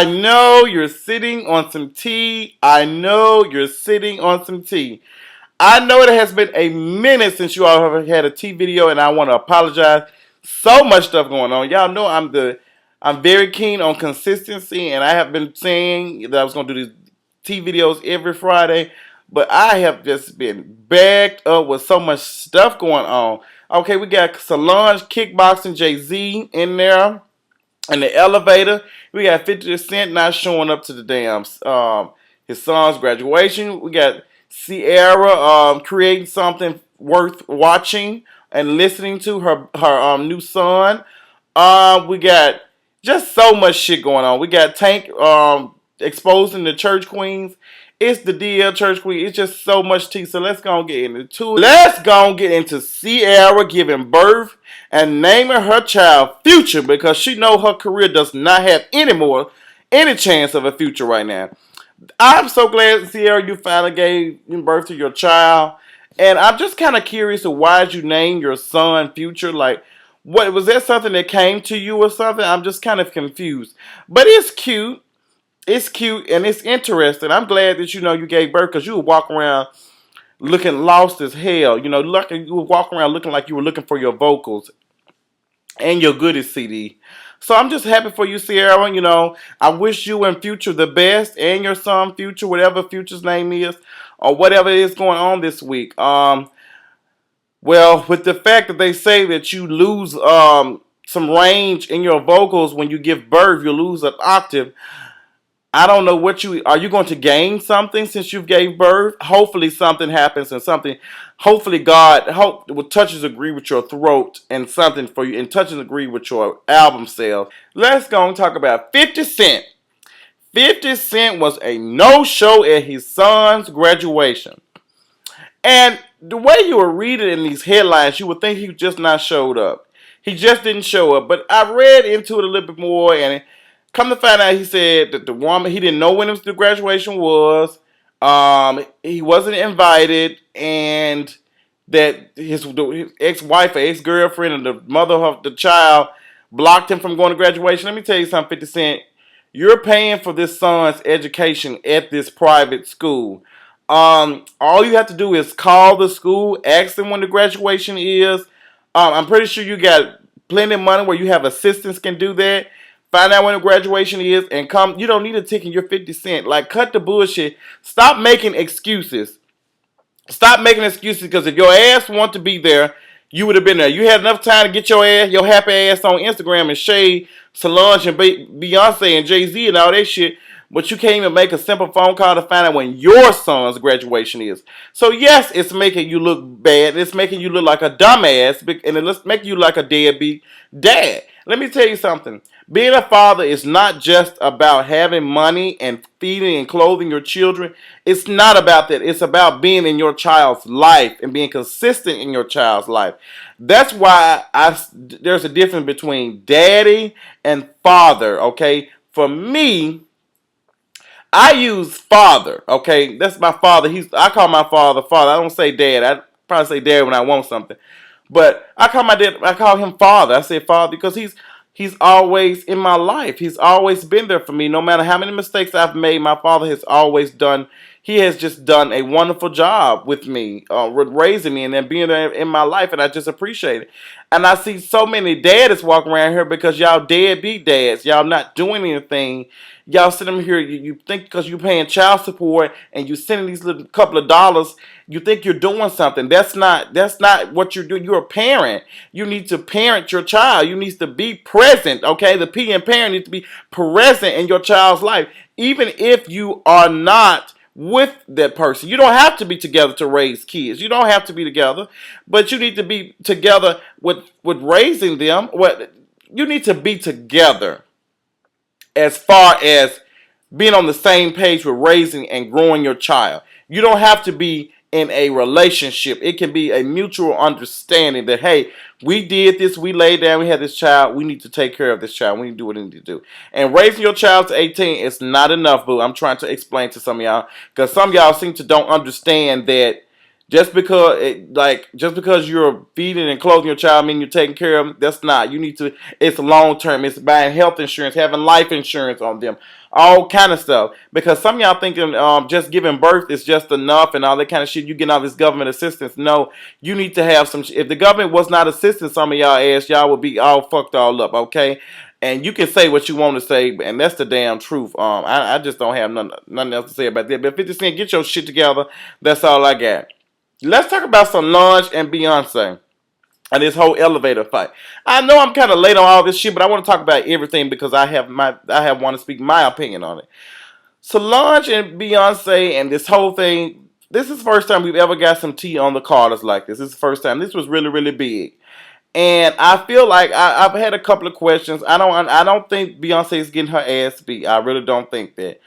I know you're sitting on some tea. I know you're sitting on some tea. I know it has been a minute since you all have had a tea video, and I want to apologize. So much stuff going on. Y'all know I'm very keen on consistency, and I have been saying that I was going to do these tea videos every Friday, but I have just been backed up with so much stuff going on. Okay, we got Solange kickboxing Jay-Z in there in the elevator. We got 50 Cent not showing up to the damn his son's graduation. We got Ciara creating something worth watching and listening to her new son. We got just so much shit going on. We got Tank exposing the church queens. It's the DL Church Queen. It's just so much tea. So let's go and get into it. Let's go and get into Ciara giving birth and naming her child Future, because she know her career does not have any chance of a future right now. I'm so glad, Ciara, you finally gave birth to your child. And I'm just kind of curious of why did you name your son Future? Like, what was that something that came to you or something? I'm just kind of confused. But it's cute. It's cute and it's interesting. I'm glad that you gave birth, because you would walk around looking lost as hell. You would walk around looking like you were looking for your vocals and your goodies CD. So I'm just happy for you, Ciara. I wish you and Future the best, and your son Future, whatever Future's name is, or whatever is going on this week. Well, with the fact that they say that you lose some range in your vocals when you give birth, you lose an octave. I don't know are you going to gain something since you've gave birth? Hopefully something happens, and hopefully God will touches agree with your throat and something for you, and touches agree with your album sales. Let's go and talk about 50 Cent. 50 Cent was a no-show at his son's graduation. And the way you were reading in these headlines, you would think he just not showed up. He just didn't show up. But I read into it a little bit more, and come to find out, he said that the woman, he didn't know when the graduation was. He wasn't invited, and that his ex-wife or ex-girlfriend and the mother of the child blocked him from going to graduation. Let me tell you something, 50 Cent. You're paying for this son's education at this private school. All you have to do is call the school, ask them when the graduation is. I'm pretty sure you got plenty of money where you have assistants can do that. Find out when the graduation is and come. You don't need a ticket. You're 50 Cent. Like, cut the bullshit. Stop making excuses. Stop making excuses, because if your ass want to be there, you would have been there. You had enough time to get your happy ass on Instagram and shade Solange and Beyonce and Jay-Z and all that shit. But you can't even make a simple phone call to find out when your son's graduation is. So yes, it's making you look bad. It's making you look like a dumbass, and it's making you like a deadbeat dad. Let me tell you something. Being a father is not just about having money and feeding and clothing your children. It's not about that. It's about being in your child's life and being consistent in your child's life. That's why there's a difference between daddy and father, okay? For me, I use father, okay? That's my father. I call my father father. I don't say dad. I probably say dad when I want something. But I call him father. I say father because he's always in my life. He's always been there for me. No matter how many mistakes I've made, my father has always he has just done a wonderful job with me, with raising me and then being there in my life, and I just appreciate it. And I see so many dads walking around here because y'all deadbeat dads. Y'all not doing anything. Y'all sitting here, you think because you're paying child support and you sending these little couple of dollars, you think you're doing something. That's not what you're doing. You're a parent. You need to parent your child. You need to be present, okay? The P in parent needs to be present in your child's life. Even if you are not with that person. You don't have to be together to raise kids. You don't have to be together, but you need to be together with raising them. You need to be together as far as being on the same page with raising and growing your child. You don't have to be in a relationship. It can be a mutual understanding that, hey, we did this, we laid down, we had this child, we need to take care of this child, we need to do what we need to do. And raising your child to 18 is not enough, boo. I'm trying to explain to some of y'all, because some of y'all seem to don't understand that Just because you're feeding and clothing your child, mean you're taking care of them. That's not. You need to. It's long term. It's buying health insurance, having life insurance on them, all kind of stuff. Because some of y'all thinking just giving birth is just enough and all that kind of shit. You getting all this government assistance. No, you need to have some. If the government was not assisting some of y'all ass, y'all would be all fucked all up. Okay. And you can say what you want to say, and that's the damn truth. I just don't have nothing else to say about that. But 50 Cent, get your shit together. That's all I got. Let's talk about Solange and Beyonce and this whole elevator fight. I know I'm kind of late on all this shit, but I want to talk about everything because I have want to speak my opinion on it. Solange and Beyonce and this whole thing. This is the first time we've ever got some tea on the Carters like this. This is the first time. This was really really big. And I feel like I've had a couple of questions. I don't think Beyonce is getting her ass beat. I really don't think that.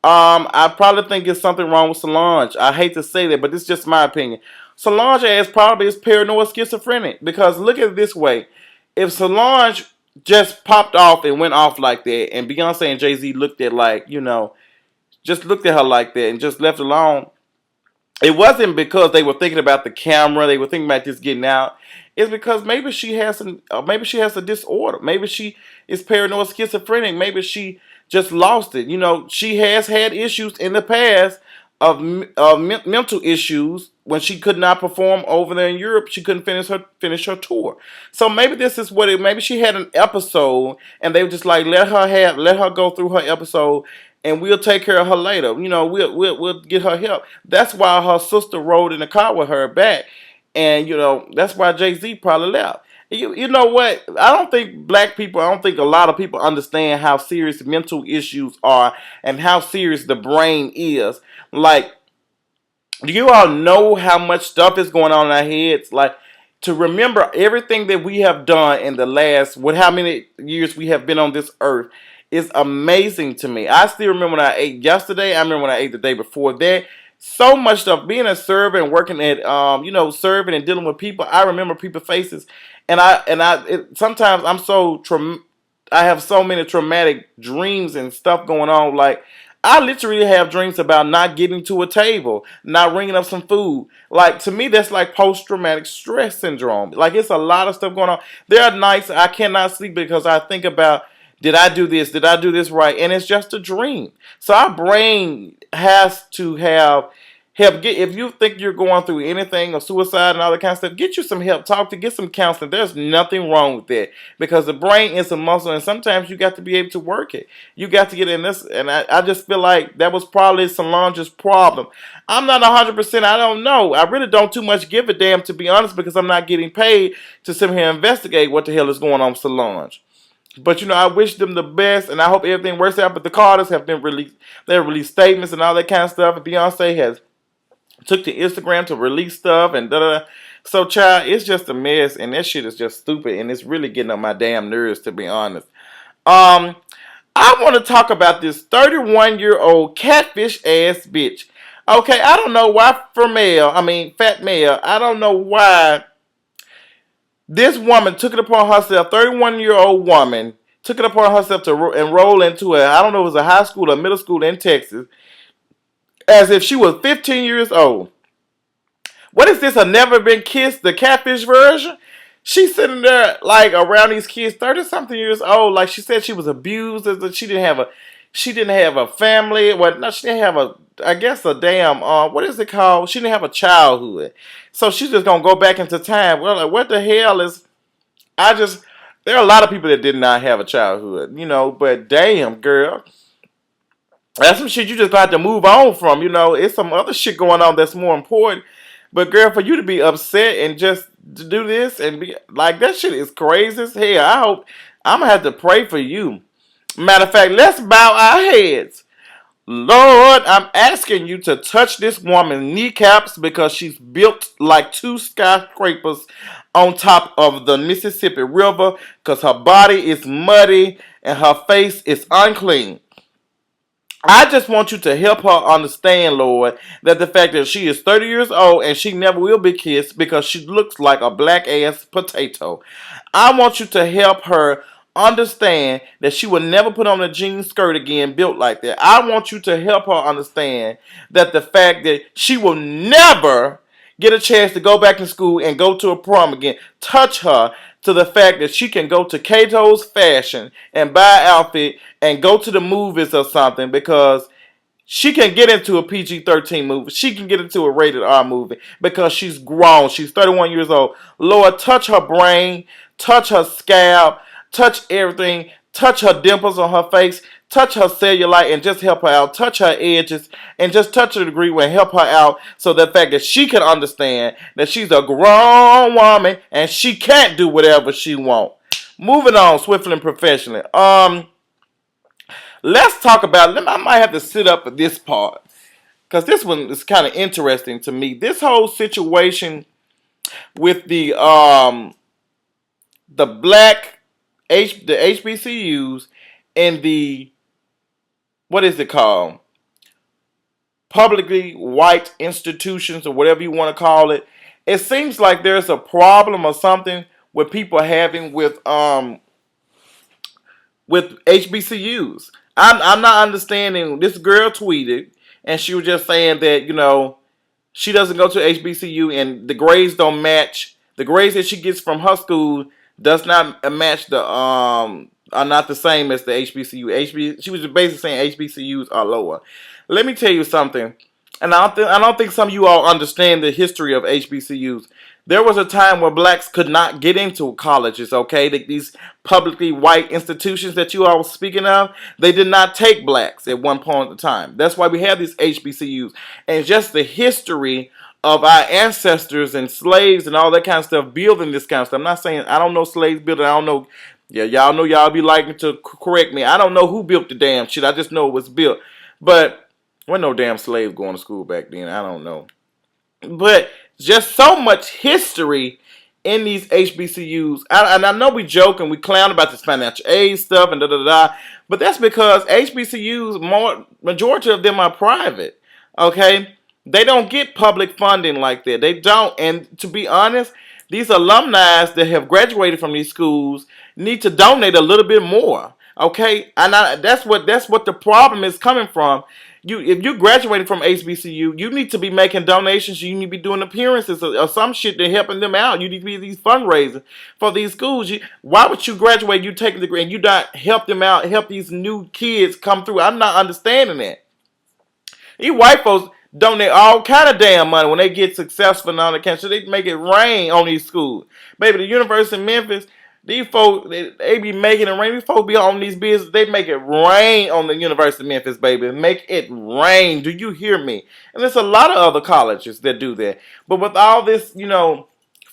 I probably think there's something wrong with Solange. I hate to say that, but this is just my opinion. Solange ass probably is paranoid schizophrenic because look at it this way: if Solange just popped off and went off like that, and Beyonce and Jay-Z looked at just looked at her like that and just left alone, it wasn't because they were thinking about the camera. They were thinking about this getting out. It's because maybe she has a disorder. Maybe she is paranoid schizophrenic. Maybe she just lost it. She has had issues in the past of mental issues when she could not perform over there in Europe. She couldn't finish her tour. So maybe this is what it. Maybe she had an episode, and they were just like let her go through her episode, and we'll take care of her later. We'll get her help. That's why her sister rode in the car with her back, and that's why Jay-Z probably left. You know what? I don't think I don't think a lot of people understand how serious mental issues are and how serious the brain is. Like, do you all know how much stuff is going on in our heads? Like, to remember everything that we have done in the last, how many years we have been on this earth is amazing to me. I still remember when I ate yesterday. I remember when I ate the day before that. So much stuff. Being a server and working at, serving and dealing with people. I remember people's faces, and sometimes I have so many traumatic dreams and stuff going on. Like, I literally have dreams about not getting to a table, not ringing up some food. Like, to me, that's like post-traumatic stress syndrome. Like, it's a lot of stuff going on. There are nights I cannot sleep because I think about, did I do this? Did I do this right? And it's just a dream. So our brain has to have help. If you think you're going through anything or suicide and all that kind of stuff, get you some help. Get some counseling. There's nothing wrong with that because the brain is a muscle, and sometimes you got to be able to work it. You got to get in this, and I just feel like that was probably Solange's problem. I'm not 100%. I don't know. I really don't too much give a damn, to be honest, because I'm not getting paid to sit here and investigate what the hell is going on with Solange. But I wish them the best, and I hope everything works out. But the Carters have been released. They released statements and all that kind of stuff. And Beyonce has took to Instagram to release stuff and da da. So, child, it's just a mess, and that shit is just stupid, and it's really getting on my damn nerves, to be honest. I want to talk about this 31-year-old catfish ass bitch. Okay, I don't know why fat male. I don't know why. This woman took it upon herself, 31-year-old woman, took it upon herself to enroll into I don't know if it was a high school or middle school in Texas, as if she was 15 years old. What is this, a never been kissed, the catfish version? She's sitting there like around these kids, 30-something years old, like she said she was abused, she didn't have a family. Well, no, she didn't have a damn, what is it called? She didn't have a childhood. So she's just going to go back into time. Well, like, what the hell is, there are a lot of people that did not have a childhood, but damn, girl. That's some shit you just got to move on from, It's some other shit going on that's more important. But girl, for you to be upset and just to do this and be, like, that shit is crazy as hell. I hope, I'm going to have to pray for you. Matter of fact, let's bow our heads. Lord, I'm asking you to touch this woman's kneecaps because she's built like 2 skyscrapers on top of the Mississippi River because her body is muddy and her face is unclean. I just want you to help her understand, Lord, that the fact that she is 30 years old and she never will be kissed because she looks like a black ass potato. I want you to help her understand that she will never put on a jean skirt again built like that. I want you to help her understand that the fact that she will never get a chance to go back to school and go to a prom again. Touch her to the fact that she can go to Cato's Fashion and buy an outfit and go to the movies or something, because she can get into a PG-13 movie. She can get into a rated R movie because she's grown. She's 31 years old. Lord, touch her brain, touch her scalp, touch everything, touch her dimples on her face, touch her cellulite, and just help her out. Touch her edges and just touch her degree and help her out, so the fact that she can understand that she's a grown woman and she can't do whatever she wants. Moving on swiftly and professionally. Let's talk about. I might have to sit up for this part because this one is kind of interesting to me. This whole situation with the black the HBCUs and the, what is it called, publicly white institutions or whatever you want to call it. It seems like there's a problem or something with people having with HBCUs. I'm not understanding. This girl tweeted, and she was just saying that, she doesn't go to HBCU and the grades don't match. The grades that she gets from her school does not match are not the same as the HBCU. She was basically saying HBCUs are lower. Let me tell you something, and I don't think some of you all understand the history of HBCUs. There was a time where blacks could not get into colleges, okay? These publicly white institutions that you all were speaking of, they did not take blacks at one point in time. That's why we have these HBCUs. And just the history of our ancestors and slaves and all that kind of stuff building this kind of stuff. I'm not saying, I don't know slaves building, I don't know, yeah, y'all know y'all be liking to correct me. I don't know who built the damn shit, I just know it was built. But, there wasn't no damn slaves going to school back then, I don't know. But just so much history in these HBCUs. And I know we joke and we clown about this financial aid stuff and da-da-da. But that's because HBCUs, majority of them are private. Okay? They don't get public funding like that. They don't. And to be honest, these alumni that have graduated from these schools need to donate a little bit more. Okay? And that's what the problem is coming from. If you graduated from HBCU, you need to be making donations. You need to be doing appearances or some shit to helping them out. You need to be these fundraisers for these schools. Why would you graduate? You take a degree and you not help them out, help these new kids come through. I'm not understanding that. These white folks donate all kind of damn money when they get successful and all that kind of shit. They make it rain on these schools. Baby, the University of Memphis, these folks, they be making it rain. These folks be on these business. They make it rain on the University of Memphis, baby. Make it rain. Do you hear me? And there's a lot of other colleges that do that. But with all this,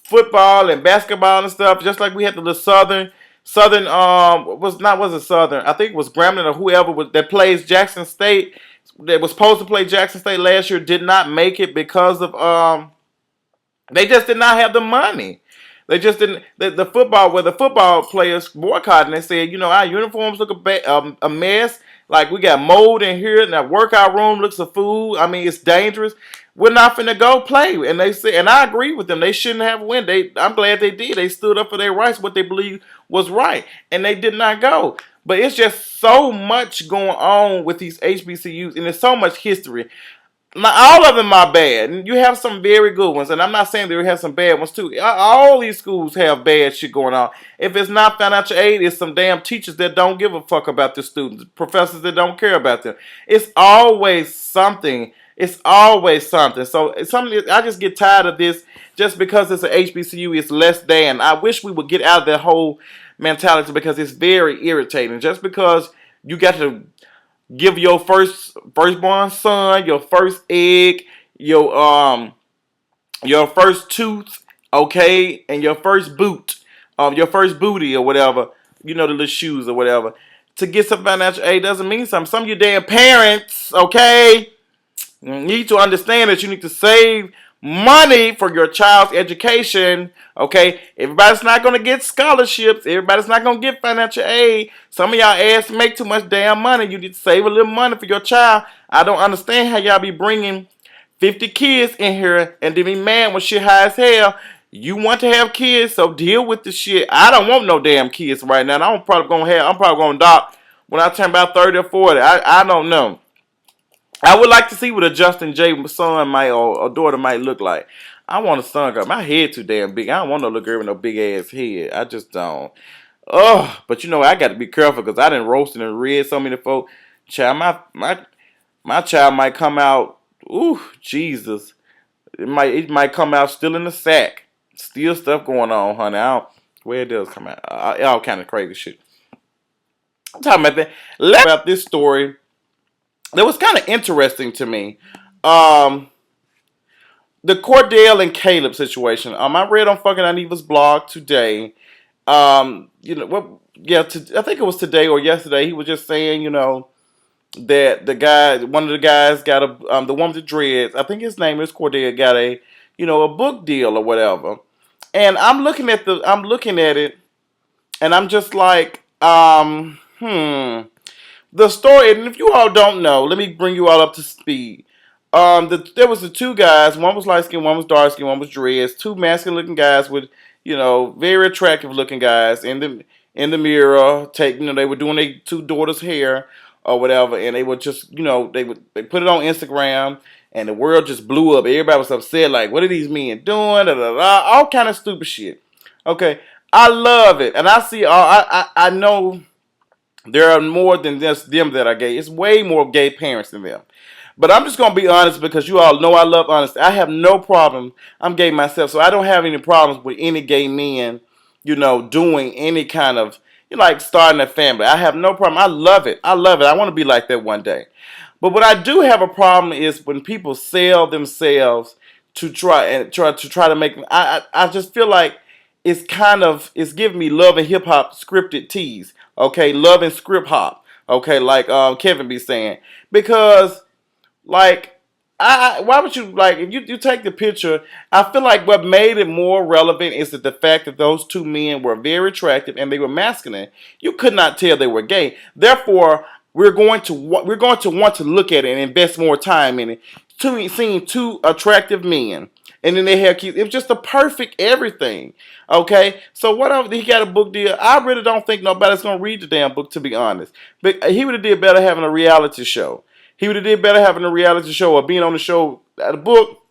football and basketball and stuff, just like we had the Southern, was it Southern? I think it was Grambling or whoever that plays Jackson State. That was supposed to play Jackson State last year, did not make it because of they just did not have the money. They just didn't. The football players boycotting, they said, our uniforms look a mess. Like, we got mold in here, and that workout room looks a fool. I mean, it's dangerous. We're not finna go play. And they said, and I agree with them. They shouldn't have won. I'm glad they did. They stood up for their rights, what they believe was right, and they did not go. But it's just so much going on with these HBCUs, and there's so much history. Now, all of them are bad. And you have some very good ones, and I'm not saying they have some bad ones too. All these schools have bad shit going on. If it's not financial aid, it's some damn teachers that don't give a fuck about the students, professors that don't care about them. It's always something. It's always something. So I just get tired of this. Just because it's an HBCU, it's less than. I wish we would get out of that whole mentality because it's very irritating. Just because you got to give your firstborn son, your first egg, your first tooth, okay, and your first boot, your first booty or whatever, the little shoes or whatever, to get some financial aid doesn't mean something. Some of you damn parents, okay, need to understand that you need to save money for your child's education, okay? Everybody's not going to get scholarships. Everybody's not going to get financial aid. Some of y'all ass make too much damn money. You need to save a little money for your child. I don't understand how y'all be bringing 50 kids in here and then be mad when shit high as hell. You want to have kids, so deal with the shit. I don't want no damn kids right now. I'm probably going to adopt when I turn about 30 or 40. I don't know. I would like to see what a Justin J. son might or daughter might look like. I want a son, girl. My head too damn big. I don't want no little girl with no big ass head. I just don't. Oh, but you know I got to be careful because I done roasted and read so many folks. Child, my child might come out. Ooh, Jesus! It might come out still in the sack. Still stuff going on, honey. I don't, where it does come out, all kind of crazy shit. I'm talking about that. Let's talk about this story that was kind of interesting to me. Um, the Cordell and Caleb situation. I read on fucking Aniva's blog today. You know what? Yeah, I think it was today or yesterday. He was just saying, you know, that the guy, one of the guys, got the one with the dreads. I think his name is Cordell. Got a, you know, a book deal or whatever. And I'm looking at it, and I'm just like, the story, and if you all don't know, let me bring you all up to speed. There was the two guys. One was light skinned, one was dark skinned, one was dreads. Two masculine looking guys with, you know, very attractive looking guys in the mirror. They were doing their two daughters' hair or whatever, and they would just, you know, they put it on Instagram, and the world just blew up. Everybody was upset, like, what are these men doing? Da, da, da, all kind of stupid shit. Okay, I love it, and I see. I know there are more than just them that are gay. It's way more gay parents than them. But I'm just gonna be honest because you all know I love honesty. I have no problem. I'm gay myself, so I don't have any problems with any gay men, you know, doing any kind of, you know, like starting a family. I have no problem. I love it. I love it. I want to be like that one day. But what I do have a problem is when people sell themselves to try to make. I just feel like it's giving me love and hip hop scripted tease. Okay, love and script hop. Okay, like Kevin be saying, because like, why would you like if you take the picture? I feel like what made it more relevant is that the fact that those two men were very attractive and they were masculine. You could not tell they were gay. Therefore, we're going to want to look at it and invest more time in it. Seeing two attractive men, and then they had kids. It was just the perfect everything. Okay, so whatever he got a book deal. I really don't think nobody's gonna read the damn book, to be honest. But he would have did better having a reality show. He would have did better having a reality show or being on the show. The book,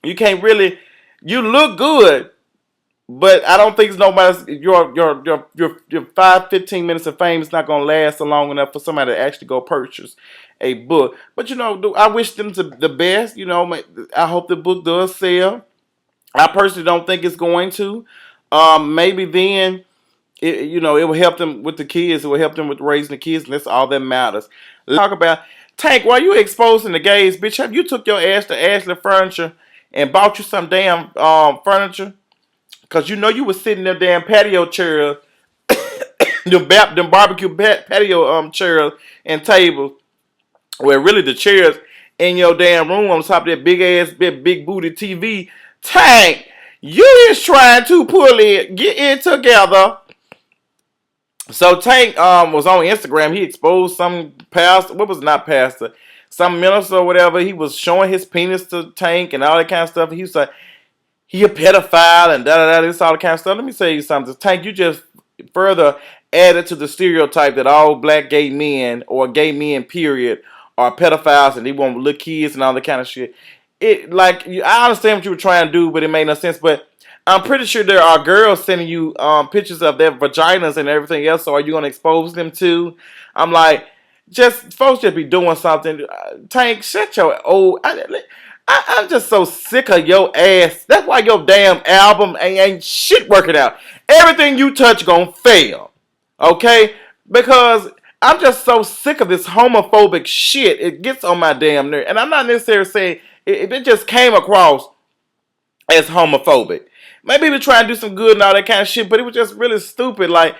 you can't really. You look good, but I don't think nobody's your 5-15 minutes of fame is not gonna last so long enough for somebody to actually go purchase a book. But you know, I wish them the best. You know, I hope the book does sell. I personally don't think it's going to. Maybe then you know, it will help them with the kids. It will help them with raising the kids, and that's all that matters. Let's talk about Tank. While you exposing the gays, bitch, have you took your ass to Ashley Furniture and bought you some damn furniture? Cause you know you was sitting in them damn patio chairs, them barbecue patio chairs and tables, where really the chairs in your damn room on top of that big ass big booty TV. Tank, you is trying to pull it, get it together. So Tank was on Instagram. He exposed some pastor. What was it, not pastor? Some minister or whatever. He was showing his penis to Tank and all that kind of stuff. He was like, he a pedophile and da da da. This all the kind of stuff. Let me tell you something. Tank, you just further added to the stereotype that all black gay men or gay men period are pedophiles and they want little kids and all that kind of shit. It like I understand what you were trying to do, but it made no sense. But I'm pretty sure there are girls sending you pictures of their vaginas and everything else. So are you gonna expose them too? I'm like, just folks just be doing something. Tank, shut your old. I'm just so sick of your ass. That's why your damn album ain't shit working out. Everything you touch gonna fail. Okay? Because I'm just so sick of this homophobic shit. It gets on my damn nerve. And I'm not necessarily saying it just came across as homophobic. Maybe he was trying to do some good and all that kind of shit, but it was just really stupid. Like,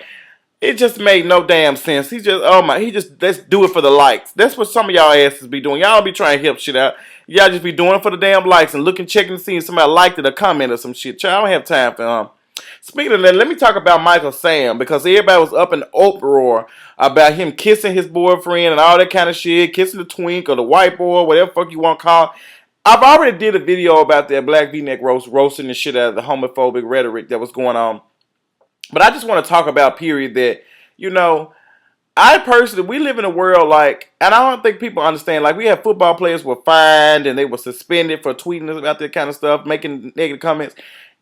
it just made no damn sense. Let's do it for the likes. That's what some of y'all asses be doing. Y'all be trying to help shit out. Y'all just be doing it for the damn likes and looking, checking to see if somebody liked it or comment or some shit. Y'all don't have time for Speaking of that, let me talk about Michael Sam because everybody was up in uproar about him kissing his boyfriend and all that kind of shit, kissing the twink or the white boy, whatever fuck you want to call it. I've already did a video about that black V-neck roasting the shit out of the homophobic rhetoric that was going on. But I just want to talk about, period, that, you know, I personally, we live in a world like, and I don't think people understand. Like, we have football players were fined and they were suspended for tweeting about that kind of stuff, making negative comments.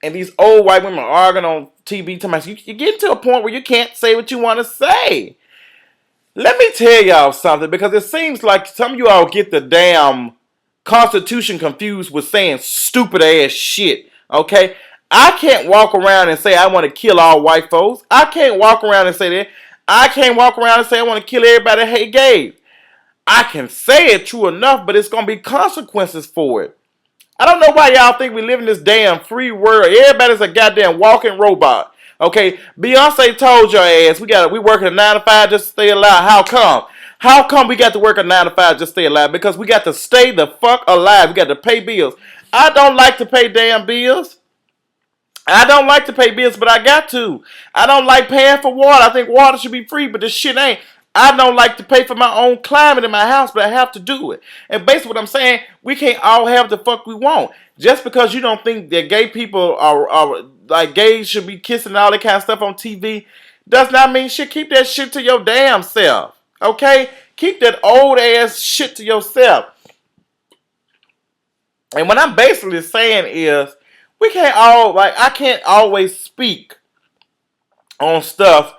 And these old white women are arguing on TV. You get to a point where you can't say what you want to say. Let me tell y'all something, because it seems like some of you all get the damn Constitution confused with saying stupid ass shit. Okay? I can't walk around and say I want to kill all white folks. I can't walk around and say that. I can't walk around and say I want to kill everybody that hate gays. I can say it true enough, but it's going to be consequences for it. I don't know why y'all think we live in this damn free world. Everybody's a goddamn walking robot. Okay, Beyonce told your ass we working a 9 to 5 just to stay alive. How come? How come we got to work a 9 to 5 just to stay alive? Because we got to stay the fuck alive. We got to pay bills. I don't like to pay damn bills. I don't like to pay bills, but I got to. I don't like paying for water. I think water should be free, but this shit ain't. I don't like to pay for my own climate in my house, but I have to do it. And basically what I'm saying, we can't all have the fuck we want. Just because you don't think that gay people are like gays should be kissing and all that kind of stuff on TV, does not mean shit. Keep that shit to your damn self. Okay? Keep that old ass shit to yourself. And what I'm basically saying is, we can't all, like, I can't always speak on stuff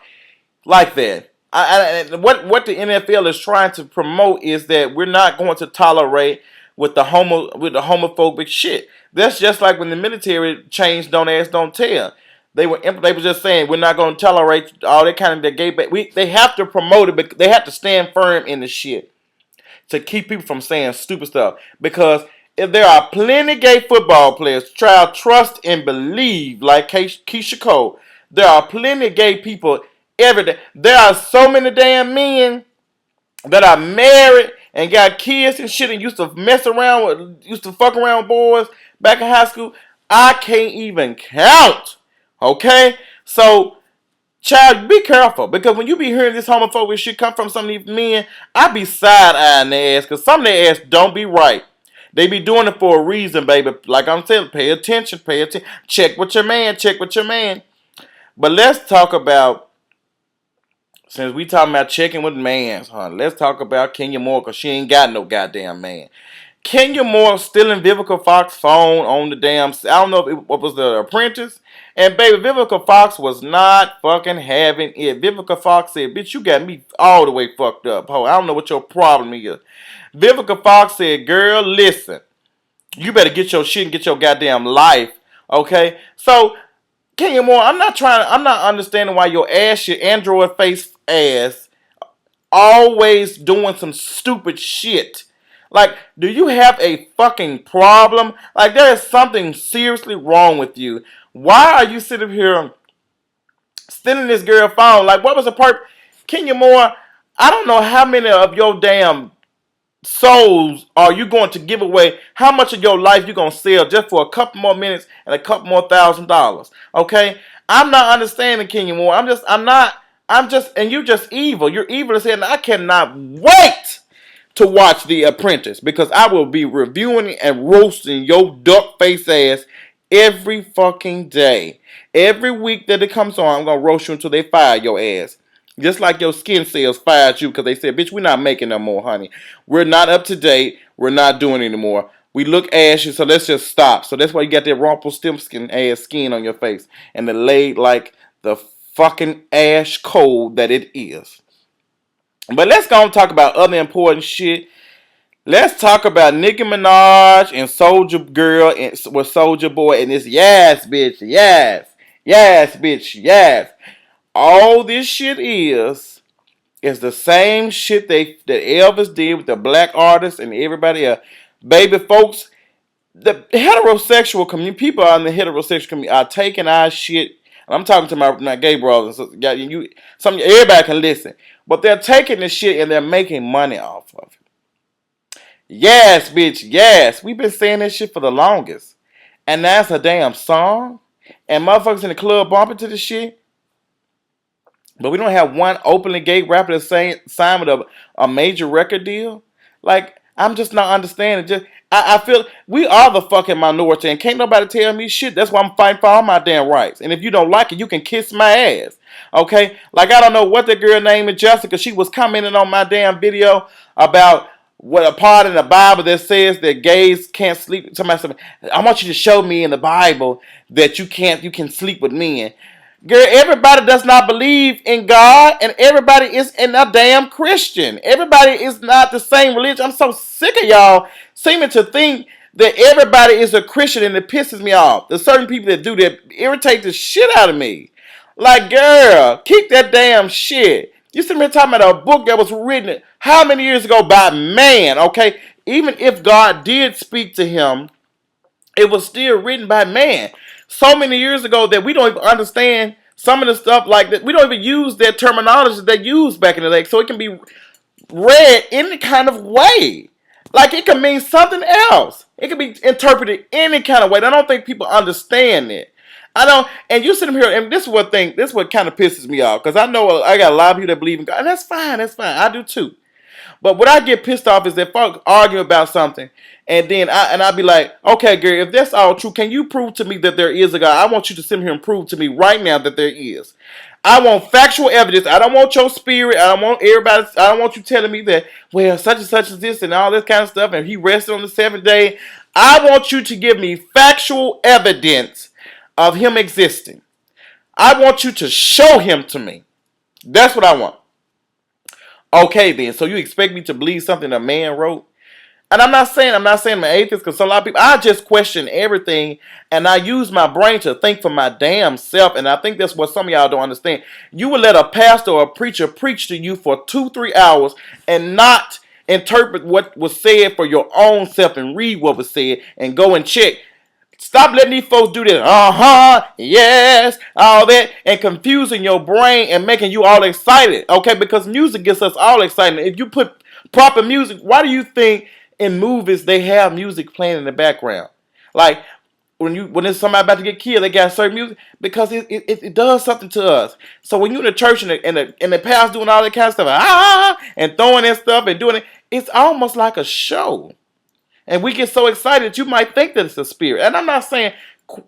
like that. What the NFL is trying to promote is that we're not going to tolerate with the homophobic shit. That's just like when the military changed "Don't Ask, Don't Tell." They were just saying we're not going to tolerate all that kind of the gay. They have to promote it, but they have to stand firm in the shit to keep people from saying stupid stuff. Because if there are plenty gay football players, try to trust and believe, like Keisha Cole, there are plenty of gay people every day. There are so many damn men that are married and got kids and shit and used to fuck around with boys back in high school. I can't even count. Okay? So, child, be careful, because when you be hearing this homophobic shit come from some of these men, I be side-eyeing their ass, because some of their ass don't be right. They be doing it for a reason, baby. Like I'm saying, pay attention. Check with your man. But let's talk about, since we talking about checking with mans, let's talk about Kenya Moore, because she ain't got no goddamn man. Kenya Moore stealing Vivica Fox's phone on the damn, I don't know if what was the Apprentice. And baby, Vivica Fox was not fucking having it. Vivica Fox said, bitch, you got me all the way fucked up, ho. I don't know what your problem is. Vivica Fox said, girl, listen, you better get your shit and get your goddamn life, okay? So, Kenya Moore, I'm not understanding why your Android face ass, always doing some stupid shit. Like, do you have a fucking problem? Like, there is something seriously wrong with you. Why are you sitting here stealing this girl phone? Like, what was the purpose? Kenya Moore, I don't know how many of your damn souls are you going to give away? How much of your life you going to sell just for a couple more minutes and a couple more $1,000? Okay? I'm not understanding, Kenya Moore. And you're just evil. You're evil as hell, and I cannot wait to watch The Apprentice, because I will be reviewing and roasting your duck face ass every fucking day. Every week that it comes on, I'm going to roast you until they fire your ass. Just like your skin cells fired you because they said, bitch, we're not making no more, honey. We're not up to date. We're not doing it anymore. We look ashy, so let's just stop. So that's why you got that Rumpelstiltskin ass skin on your face and the laid like the fucking ash cold that it is. But let's go and talk about other important shit. Let's talk about Nicki Minaj and Soulja Girl and with Soulja Boy and this yes, bitch, yes, bitch, yes. All this shit is the same shit that Elvis did with the black artists and everybody else. Baby folks, the heterosexual community, people in the heterosexual community are taking our shit. I'm talking to my gay brothers. Everybody can listen. But they're taking this shit and they're making money off of it. Yes, bitch, yes. We've been saying this shit for the longest. And that's a damn song. And motherfuckers in the club bumping to this shit. But we don't have one openly gay rapper that's signed with a major record deal. Like, I'm just not understanding. I feel we are the fucking minority, and can't nobody tell me shit. That's why I'm fighting for all my damn rights. And if you don't like it, you can kiss my ass. Okay, like I don't know what the girl name is, Jessica. She was commenting on my damn video about what a part in the Bible that says that gays can't sleep. Somebody said, I want you to show me in the Bible that you can sleep with men. Girl, everybody does not believe in God, and everybody is in a damn Christian. Everybody is not the same religion. I'm so sick of y'all seeming to think that everybody is a Christian, and it pisses me off. There's certain people that do that irritate the shit out of me. Like, girl, keep that damn shit. You see me talking about a book that was written how many years ago by man, okay? Even if God did speak to him, it was still written by man so many years ago that we don't even understand some of the stuff like that. We don't even use that terminology that they used back in the day. So it can be read any kind of way. Like it can mean something else. It can be interpreted any kind of way. I don't think people understand it. I don't, and you sit here, and this is what kind of pisses me off. Because I know I got a lot of people that believe in God. And that's fine, I do too. But what I get pissed off is that folks argue about something, and then I be like, okay, girl, if that's all true, can you prove to me that there is a God? I want you to sit here and prove to me right now that there is. I want factual evidence. I don't want your spirit. I don't want everybody. I don't want you telling me that, well, such and such is this and all this kind of stuff, and he rested on the seventh day. I want you to give me factual evidence of him existing. I want you to show him to me. That's what I want. Okay, then. So you expect me to believe something a man wrote? And I'm not saying I'm an atheist, because a lot of people, I just question everything, and I use my brain to think for my damn self, and I think that's what some of y'all don't understand. You would let a pastor or a preacher preach to you for 2-3 hours and not interpret what was said for your own self and read what was said and go and check. Stop letting these folks do this. Yes, all that, and confusing your brain and making you all excited. Okay, because music gets us all excited. If you put proper music, why do you think in movies they have music playing in the background? Like when there's somebody about to get killed, they got certain music because it does something to us. So when you're in the church and the pastor doing all that kind of stuff, and throwing that stuff and doing it, it's almost like a show. And we get so excited that you might think that it's a spirit. And I'm not saying,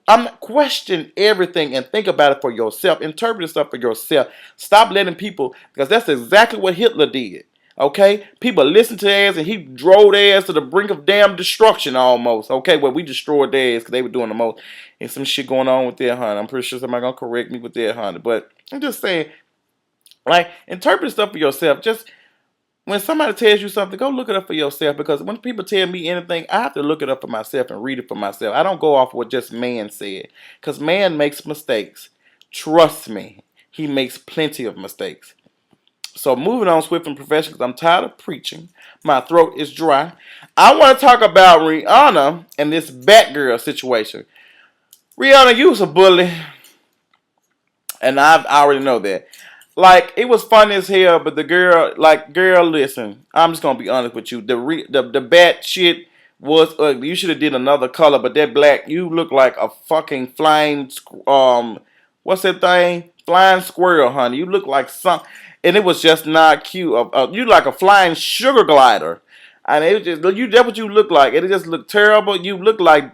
I'm question everything and think about it for yourself. Interpret stuff for yourself. Stop letting people, because that's exactly what Hitler did. Okay? People listened to their ass and he drove their ass to the brink of damn destruction almost. Okay? Well, we destroyed their ass because they were doing the most. And some shit going on with their hunter. I'm pretty sure somebody going to correct me with their hunter. But I'm just saying, like, interpret stuff for yourself. Just when somebody tells you something, go look it up for yourself. Because when people tell me anything, I have to look it up for myself and read it for myself. I don't go off what just man said. Because man makes mistakes. Trust me. He makes plenty of mistakes. So moving on swift and professional, because I'm tired of preaching. My throat is dry. I want to talk about Rihanna and this Batgirl situation. Rihanna, you was a bully. And I already know that. Like, it was funny as hell, but the girl, listen, I'm just gonna be honest with you. The bat shit was ugly. You should have did another color, but that black, you look like a fucking flying, what's that thing? Flying squirrel, honey. You look like some, and it was just not cute. You like a flying sugar glider. And it was just that's what you look like. And it just looked terrible. You look like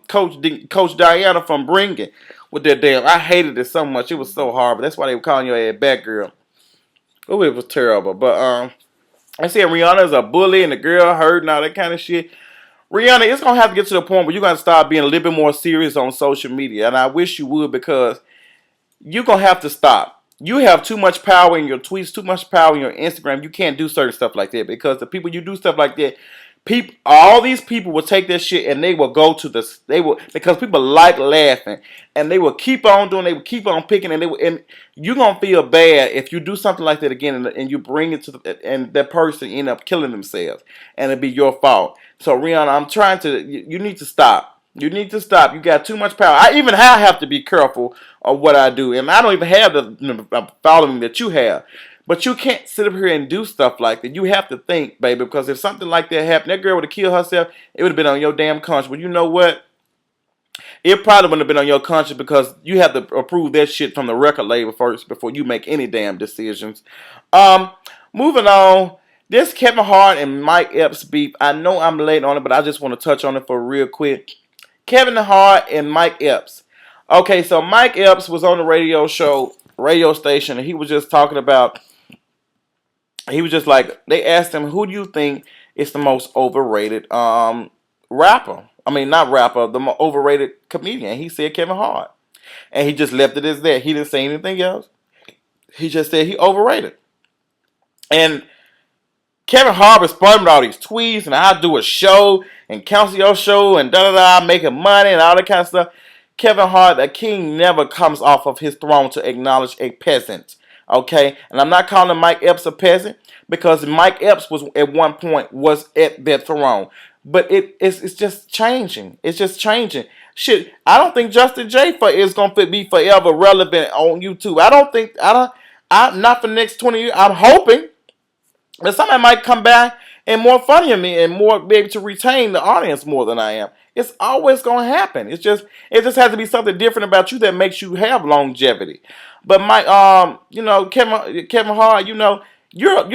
Coach Diana from Bringing with that damn. I hated it so much. It was so horrible. That's why they were calling your ass Batgirl. Oh, it was terrible. But I said Rihanna's a bully and the girl hurt and all that kind of shit. Rihanna, it's gonna have to get to the point where you're gonna start being a little bit more serious on social media. And I wish you would, because you're gonna have to stop. You have too much power in your tweets, too much power in your Instagram. You can't do certain stuff like that, because the people you do stuff like that, all these people will take that shit and they will go to because people like laughing, and they will keep on doing. They will keep on picking, and you're gonna feel bad if you do something like that again, and you bring it and that person end up killing themselves, and it'd be your fault. So Rihanna, you need to stop. You need to stop. You got too much power. I have to be careful of what I do. And I don't even have the following that you have. But you can't sit up here and do stuff like that. You have to think, baby. Because if something like that happened, that girl would have killed herself, it would have been on your damn conscience. But you know what? It probably wouldn't have been on your conscience, because you have to approve that shit from the record label first before you make any damn decisions. Moving on. This Kevin Hart and Mike Epps beef. I know I'm late on it, but I just want to touch on it for real quick. Kevin Hart and Mike Epps. Okay, so Mike Epps was on the radio station, and he was just talking about. He was just like, they asked him, who do you think is the most overrated rapper? I mean, not rapper, the most overrated comedian. He said Kevin Hart, and he just left it as that. He didn't say anything else. He just said he overrated. And Kevin Hart responded with all these tweets, and I'll do a show and cancel your show and da da da, making money and all that kind of stuff. Kevin Hart, the king, never comes off of his throne to acknowledge a peasant. Okay, and I'm not calling Mike Epps a peasant because Mike Epps was at one point was at that throne, but it's just changing. It's just changing. Shit, I don't think Justin J for is gonna be forever relevant on YouTube. I not for the next 20 years. I'm hoping. But somebody might come back and more funny than me and more be able to retain the audience more than I am. It's always going to happen. It just has to be something different about you that makes you have longevity. But Kevin Hart, you're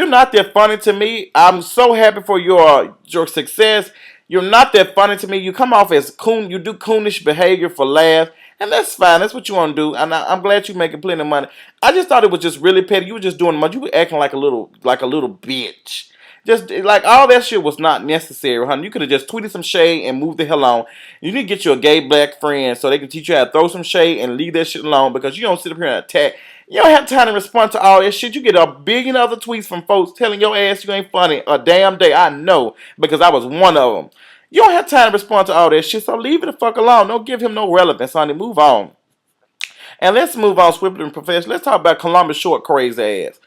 not that funny to me. I'm so happy for your success. You're not that funny to me. You come off as coon. You do coonish behavior for laughs. And that's fine. That's what you want to do. And I'm glad you're making plenty of money. I just thought it was just really petty. You were just doing much. You were acting like a little bitch. Just like all that shit was not necessary, honey. You could have just tweeted some shade and moved the hell on. You need to get you a gay black friend so they can teach you how to throw some shade and leave that shit alone because you don't sit up here and attack. You don't have time to respond to all that shit. You get a billion other tweets from folks telling your ass you ain't funny a damn day. I know because I was one of them. You don't have time to respond to all that shit, so leave it the fuck alone. Don't give him no relevance, honey. Move on. And let's move on swiftly and professional. Let's talk about Columbus Short crazy ass.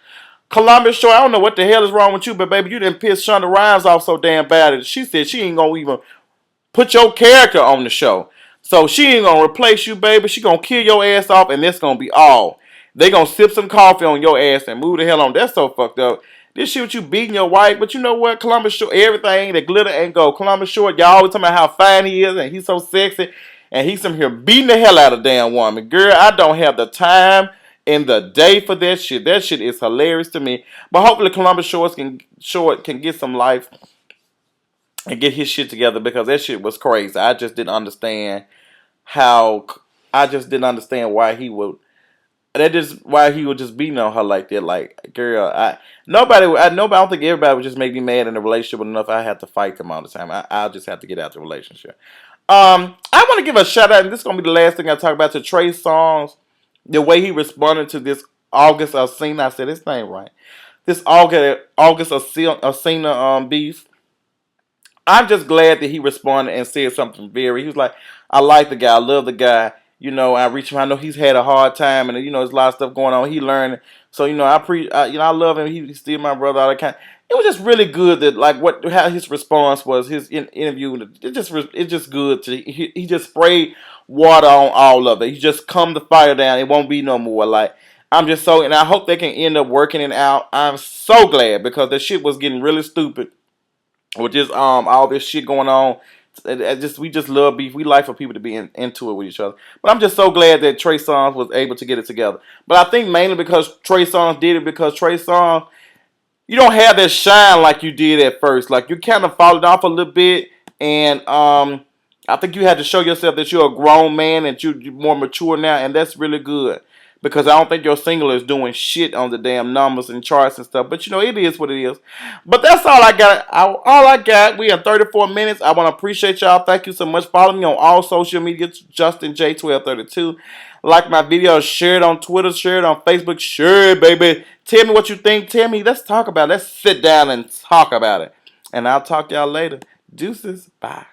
Columbus Short, I don't know what the hell is wrong with you, but baby, you didn't piss Shonda Rhimes off so damn bad that she said she ain't gonna even put your character on the show. So she ain't gonna replace you, baby. She gonna kill your ass off, and that's gonna be all. They gonna sip some coffee on your ass and move the hell on. That's so fucked up. This shit with you beating your wife, but you know what? Columbus Short, everything that glitter and gold. Columbus Short, y'all always talking about how fine he is and he's so sexy, and he's some here beating the hell out of damn woman. Girl, I don't have the time in the day for that shit. That shit is hilarious to me. But hopefully Columbus Short can get some life and get his shit together because that shit was crazy. I just didn't understand how. I just didn't understand why he would. That is why he would just beating on her like that. Like, girl, I don't think everybody would just make me mad in a relationship enough. I have to fight them all the time. I'll just have to get out the relationship. I want to give a shout out, and this is gonna be the last thing I talk about to Trey Songz. The way he responded to this August Alsina, I said his name right. This August Alsina beef. I'm just glad that he responded and said something he was like, I like the guy, I love the guy. I reach him. I know he's had a hard time, and there's a lot of stuff going on. He learning, so I love him. He's still my brother. All that kind. It was just really good that how his response was. His interview. It's just good to he just sprayed water on all of it. He just calmed the fire down. It won't be no more. Like I'm just so, and I hope they can end up working it out. I'm so glad because the shit was getting really stupid with just all this shit going on. We just love beef. We like for people to be into it with each other. But I'm just so glad that Trey Songz was able to get it together. But I think mainly because Trey Songz did it because Trey Songz, you don't have that shine like you did at first. Like you kind of fallen off a little bit, and I think you had to show yourself that you're a grown man and you're more mature now, and that's really good. Because I don't think your single is doing shit on the damn numbers and charts and stuff. But it is what it is. But that's all I got. All I got. We have 34 minutes. I want to appreciate y'all. Thank you so much. Follow me on all social media. Justin J1232. Like my video. Share it on Twitter. Share it on Facebook. Share it, baby. Tell me what you think. Tell me. Let's talk about it. Let's sit down and talk about it. And I'll talk to y'all later. Deuces. Bye.